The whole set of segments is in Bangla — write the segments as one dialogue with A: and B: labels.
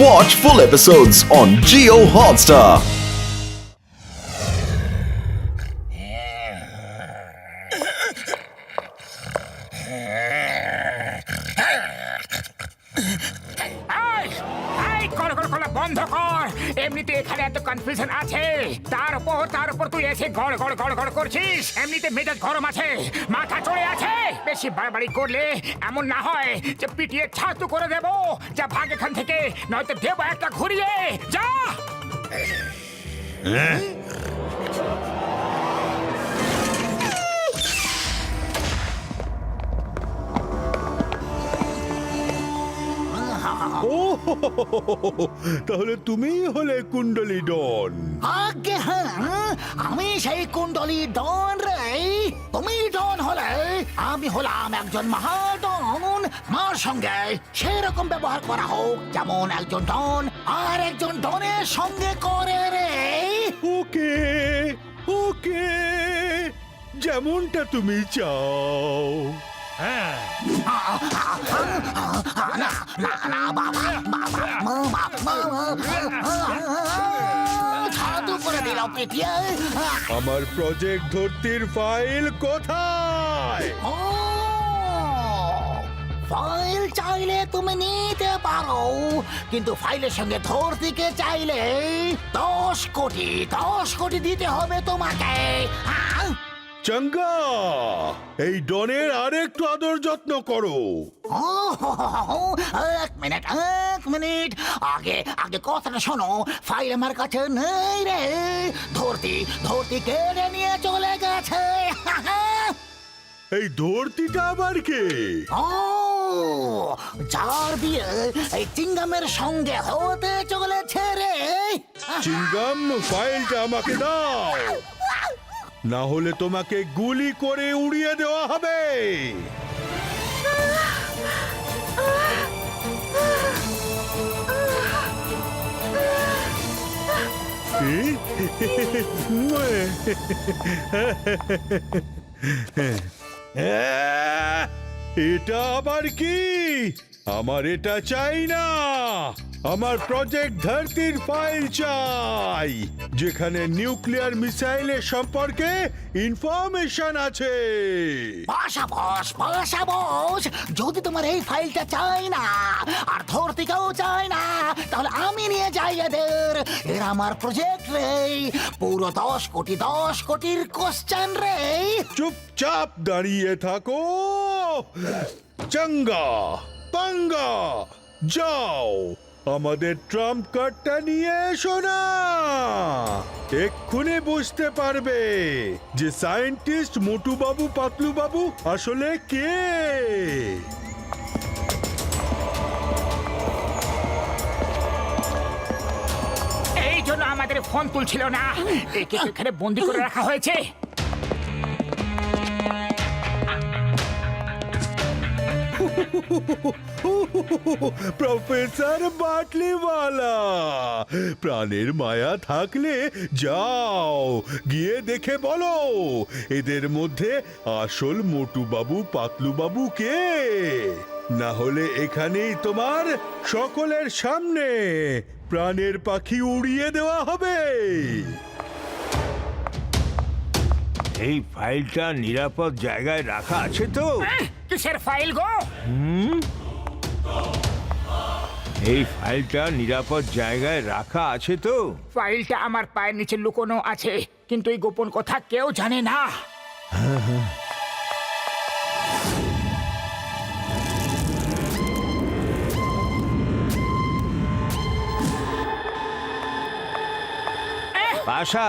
A: Watch full episodes on Jio Hotstar.
B: বন্ধ কর। এমনিতে এখানে এত কনফিউশন আছে, তার উপর তুই এসে গড় গড় গড় গড় করছিস। এমনিতে মেজাজ গরম আছে, মাথা চড়ে আছে। বেশি বাড়াবাড়ি করলে এমন না হয় যে পিটিয়ে ছাতু করে দেব। যা ভাগ এখান থেকে, নয়তো দেব একটা ঘুরিয়ে। যা।
C: তাহলে তুমিই হলে কুণ্ডলী ডন।
D: আগে হ্যাঁ, আমি সেই কুণ্ডলী ডন রে। তুমি ডন হলে আমি হলাম একজন মহাডন। মার সঙ্গে সেরকম ব্যবহার করা হোক যেমন একজন ডন আর একজন ডনের সঙ্গে করে রে।
C: ওকে ওকে, যেমনটা তুমি চাও।
D: ছাতু করে দিল পিটিয়ে।
C: আমার প্রজেক্ট ধরতির ফাইল কোথায়?
D: ফাইল চাইলে তুমি নিতে পারো, কিন্তু ফাইলের সঙ্গে ধরতিকে চাইলে 10 কোটি দিতে হবে তোমাকে।
C: চাঙ্গা, এই ডনের আরেকটু আদর যত্ন করো।
D: এক মিনিট, আগে কথাটা শোনো। ফাইল আমার কাছে নেই রে। ধরতি কেড়ে নিয়ে চলে গেছে।
C: এই ধরতিটা আবার কে?
D: যার বিয়ে এই চিঙ্গামের সঙ্গে হতে চলেছে রে।
C: চিঙ্গাম, ফাইলটা আমাকে দাও, না হলে তোমাকে গুলি করে উড়িয়ে দেওয়া হবে। এটা আবার কি? আমার এটা চাই না। আমার প্রজেক্ট ধরতির ফাইল চাই, যেখানে নিউক্লিয়ার মিসাইলের সম্পর্কে ইনফরমেশন আছে।
D: বস, যদি তোমার এই ফাইলটা চাই না আর ধরতিকেও চাই না, তাহলে আমি নিয়ে যাই এদের। এরা আমার প্রজেক্ট রে, পুরো 10 কোটির কোশ্চেন রে।
C: চুপচাপ দাঁড়িয়ে থাকো। চাঙ্গা পাঙ্গা, যাও আমাদের ট্রাম্প কার্ডটা নিয়ে এসো না। এক্ষুনি বুঝতে পারবে যে সায়েন্টিস্ট মোটু বাবু পাতলু বাবু আসলে কে।
B: এই জন্য আমাদের ফোন তুলছিল না। একে এখানে বন্দি করে রাখা হয়েছে।
C: প্রফেসর বাটলিওয়ালা, প্রাণের মায়া থাকলে যাও গিয়ে দেখে বলো এদের মধ্যে আসল মোটু বাবু পাতলু বাবু কে। না হলে এখানেই তোমার সকলের সামনে প্রাণের পাখি উড়িয়ে দেওয়া হবে।
E: এই ফাইলটা নিরাপদ জায়গায় রাখা আছে তো?
B: কিসের ফাইল গো?
E: এই ফাইলটা নিরাপদ জায়গায় রাখা আছে তো?
B: ফাইলটা আমার পায়ের নিচে লুকোনো আছে, কিন্তু এই গোপন কথা কেউ জানে না।
E: পাশা,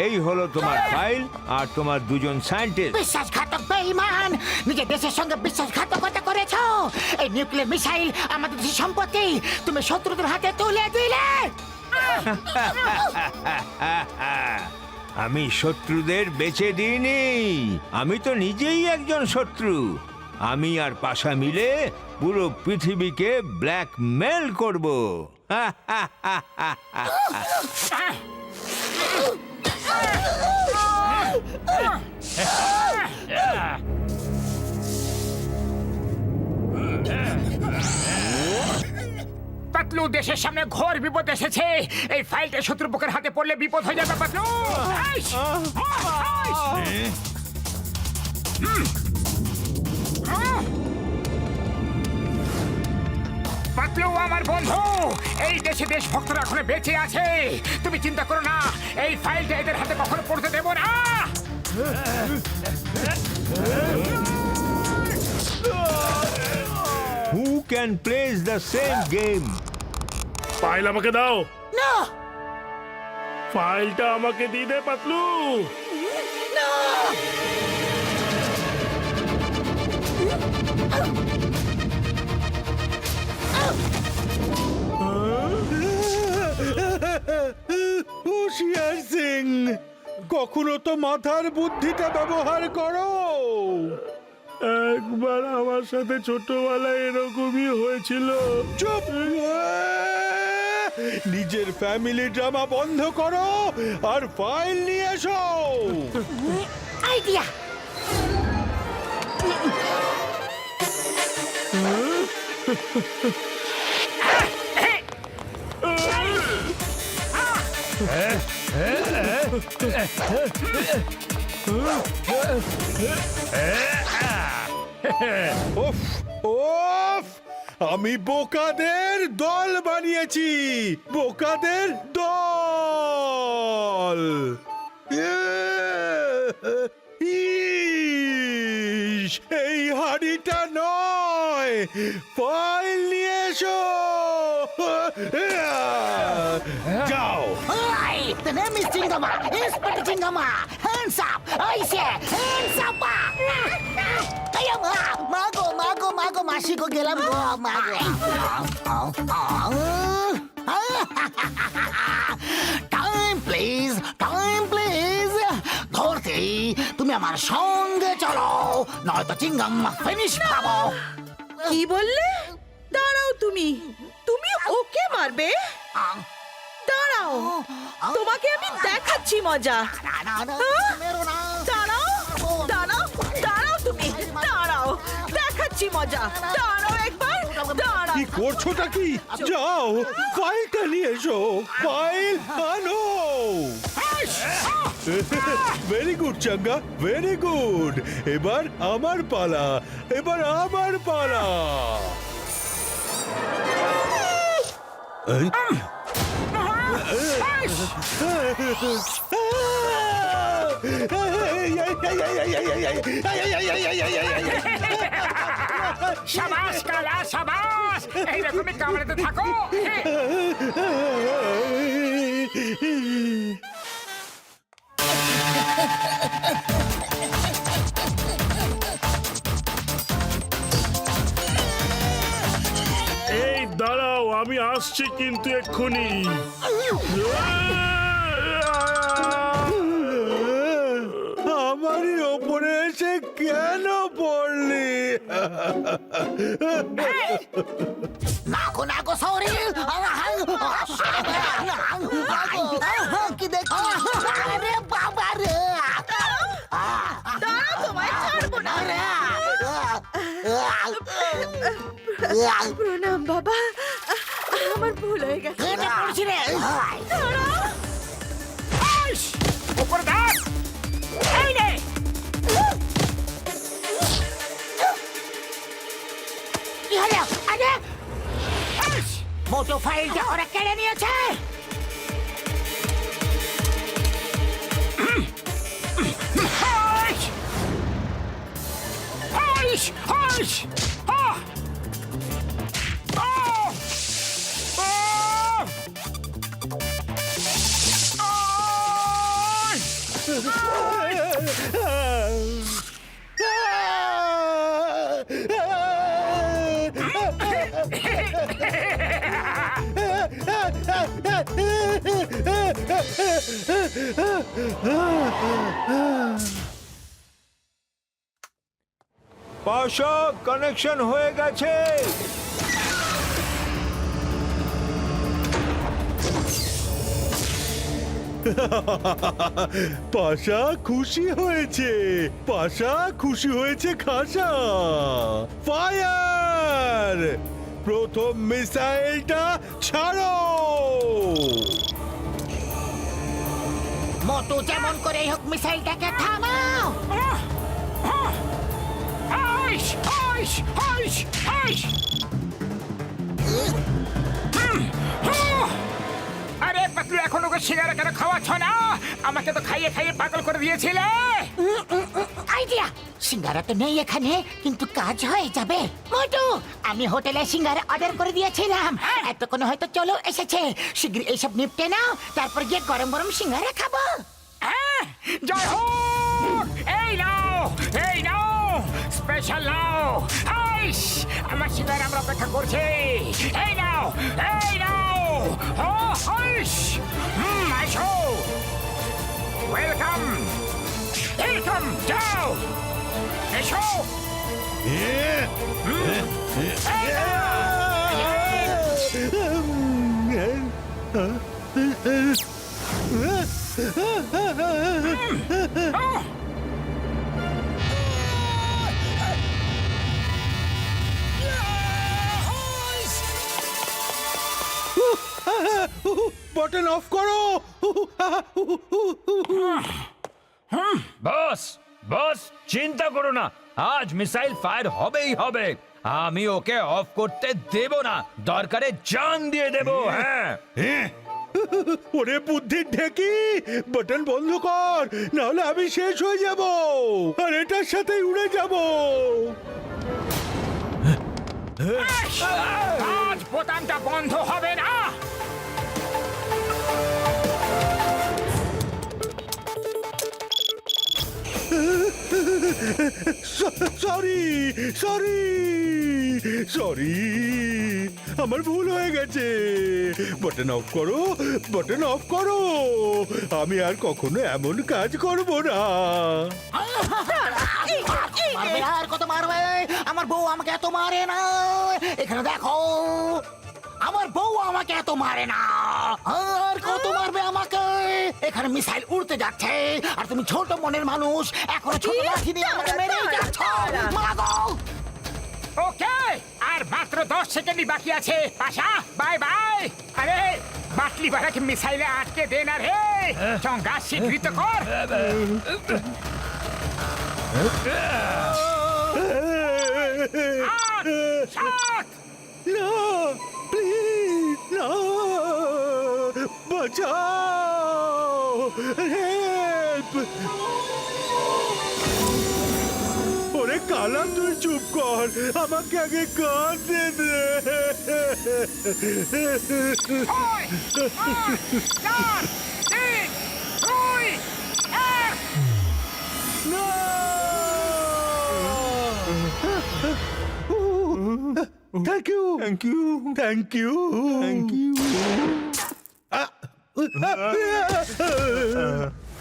E: এই হলো তোমার ফাইল আর তোমার দুজন সায়েন্টিস্ট।
D: বিশ্বাসঘাতক বেঈমান, নিজের দেশের সঙ্গে বিশ্বাসঘাতকতা করেছো। এই নিউক্লিয়ার মিসাইল আমাদের দেশের সম্পত্তি, তুমি শত্রুদের হাতে তুলে দিলে।
E: আমি শত্রুদের বেচে দিইনি, আমি তো নিজেই একজন শত্রু। আমি আর পাশা মিলে পুরো পৃথিবীকে ব্ল্যাকমেল করব।
B: পাতলু, দেশের সামনে ঘোর বিপদ এসেছে। এই ফাইলটা শত্রুপক্ষের হাতে পড়লে বিপদ হয়ে যাবে পাতলু। আইস! আইস! পাতলু আমার বন্ধু, এই দেশে দেশভক্তরা এখনো বেঁচে আছে। তুমি চিন্তা করো না, এই ফাইলটা এদের হাতে কখনো পড়তে দেবো না।
E: Who can place the same game?
F: File আমাকে দাও।
D: না
F: ফাইলটা আমাকে দিয়ে দে পাতলু।
D: না
C: হুঁশিয়ার সিং, কখনো তো মাথার বুদ্ধিটা ব্যবহার করো।
F: একবার আমার সাথে ছোটবেলায় এরকমই হয়েছিল।
C: চুপ! নিজের ফ্যামিলি ড্রামা বন্ধ করো আর ফাইল নিয়ে এসো।
D: আইডিয়া
C: উফ উফ, আমি বোকাদের দল বানিয়েছি, বোকাদের দল। ইস, এই হাড়িটা নয়, ফাইল নিয়ে এসো। যাও।
D: Hi, the name is Chingama. Inspector Chingama. Hands up. I say, hands up. Ayo, mago, masiko gelam go, mago. Time, please. ধরতে তুমি আমার সঙ্গে চলো, নয়তো চিংগাম ফিনিশ পাবো।
G: কি বললে? দাঁড়াও, তুমি ওকে মারবে? দাঁড়াও, তোমাকে আমি দেখাচ্ছি মজা। দাঁড়াও তুমি, দাঁড়াও, দেখাচ্ছি মজা। দাঁড়াও একবার, দাঁড়াও।
C: কি করছোটা কি? যাও, ফাইলটা নিয়ে এসো, ফাইল আনো। ভেরি গুড চাঙ্গা, ভেরি গুড। এবার আমার পালা, এই?
B: সাবাস কালা, সাবাস! এইরকমই কামড়াতে থাকো।
F: এই দাঁড়াও, আমি আসছি কিন্তু এক্ষুনি।
C: আমারই ওপরে এসে কেন পড়লি?
D: নাকো সরি, কি দেখছি? আরে বাবা রে,
G: দাঁড়াও, তোমায় ছাড়বো না। প্রণাম বাবা, আমার ভুল হয়ে গেছে।
D: কেটে পড়ছি রে।
G: দাঁড়াও।
B: আইস! উপরে দাঁড়! এই নে!
D: কি হলো? আরে
B: আইস!
D: মোটো ফাইলটা ওরা কেড়ে নিয়েছে।
B: আইস! আইস! আইস! আহ! আহ! আহ! আইস!
E: পাশা কানেকশন হয়ে গেছে।
C: পাশা খুশি হয়েছে, খাসা। ফায়ার! প্রথম মিসাইলটা ছাড়ো।
D: মোটু যেমন করে হোক মিসাইলটাকে থামাও।
B: আইস আইস আইস আইস আরে পাতলু, এখন ওকে সিঙ্গারা কেন খাওয়াচ্ছ না? আমাকে তো খাইয়ে খাইয়ে পাগল করে দিয়েছিলে।
D: আইডিয়া, সিঙ্গারা তো নেই এখানে, কিন্তু কাজ হয়ে যাবে। মোটু, আমি হোটেলে সিঙ্গারা অর্ডার করে দিয়েছিলাম, এতক্ষণ হয়তো চলো এসেছে। শীঘ্র এইসব নিপটে নাও, তারপর গিয়ে গরম গরম সিঙ্গারা খাবো।
B: হ্যাঁ, জয় হোক। এই নাও, এই নাও, স্পেশাল নাও। আইস, আমার সিঙ্গারা আমরা অপেক্ষা করছি। এই নাও, এই নাও। ও আইস, আসো। ওয়েলকাম, ওয়েলকাম, যাও, এসো। এই নাও।
C: বাটন অফ করো।
H: বস বস, চিন্তা করো না, আজ মিসাইল ফায়ার হবেই হবে। আমি ওকে অফ করতে দেব না, দরকারে জান দিয়ে দেব। হ্যাঁ,
C: ওরে বুদ্ধির ঢেকি, বাটন বন্ধ কর, নাহলে আমি শেষ হয়ে যাব আর এটার সাথে উড়ে যাব।
B: আজ বোতামটা বন্ধ হবে না।
C: সরি সরি সরি, আমার ভুল হয়ে গেছে। বাটন অফ করো, বাটন অফ করো, আমি আর কখনো এমন কাজ করব না।
D: মারবে আর কত মারবে? আমার বউ আমাকে এত মারে না। এখানে দেখো, আমার বউ আমাকে এত মারে না। আর কত মারবে আমাকে? এখানে মিসাইল উড়তে যাচ্ছে আর তুমি ছোট মনের মানুষ এখনো ছোট লাঠি নিয়ে আমাকে মেরে যাচ্ছ। মাগো!
B: ওকে, আর মাত্র 10 সেকেন্ডই বাকি আছে। পাশা, বাই বাই। আরে বাটলি বাড়াকে মিসাইলে আটকে দে না রে। চঙ্গা স্বীকৃত কর। আট, সাত।
C: না, প্লিজ, না, বাঁচাও, হেল্প। ওরে কালা, তুই চুপ কর, আমাকে আগে কাঁদতে দে।
B: 6, 5, 4, 3, 2, 1।
C: না! Thank you. Thank you. Thank you. Thank you.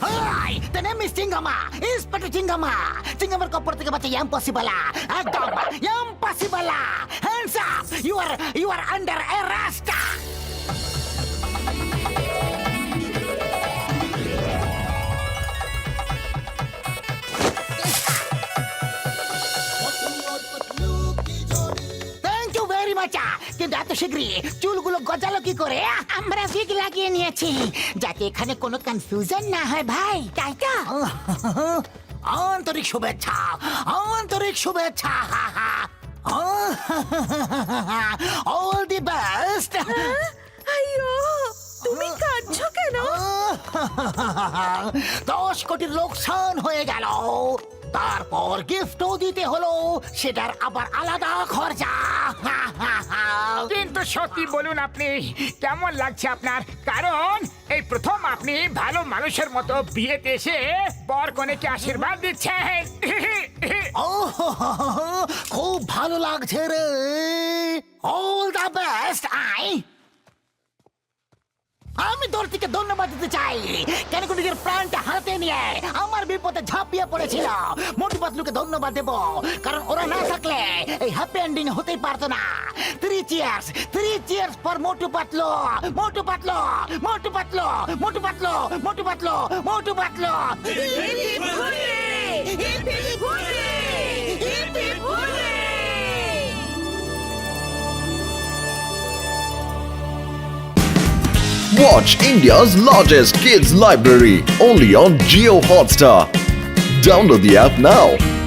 D: Hi, the name is Chingama. Inspector Chingama. Chingamar ko porte ka baca yang possible. Agam, yang possible. Hands up. You are under arrest. Thank you very much. কিন্তু এত শীঘ্রই চুলগুলো গজালো কি করে? আমরা ফিক লাগিয়ে নিয়েছি যাতে এখানে কোনো কনফিউশন না হয় ভাই, তাই তো? আন্তরিক শুভেচ্ছা, আন্তরিক শুভেচ্ছা। All the best.
G: আইয়ো, তুমি কাঁদছো কেন?
D: 10 কোটির লোকসান হয়ে গেল, তারপর গিফটও দিতে হলো, সেটার আবার আলাদা খরচা।
B: কিন্তু সত্যি বলুন, আপনি কেমন লাগছে আপনার? কারণ এই প্রথম আপনি ভালো মানুষের মতো বিয়েতে এসে বর কনেকে আশীর্বাদ দিচ্ছেন।
D: খুব ভালো লাগছে রে। All the best. আমি তোর থেকে ধন্যবাদ দিতে চাই, কেন কি নিজের প্রাণটা হাতে নিয়ে আমার বিপদে ঝাঁপিয়ে পড়েছিল। মোটু পাতলুকে ধন্যবাদ দেব, কারণ ওরা না থাকলে এই হ্যাপি এন্ডিং হতেই পারতো না। 3 cheers, 3 cheers for Motu Patlu, Motu Patlu, Motu Patlu, Motu Patlu, Motu Patlu, Motu Patlu.
A: Watch India's largest kids library only on Geo Hotstar. Download the app now.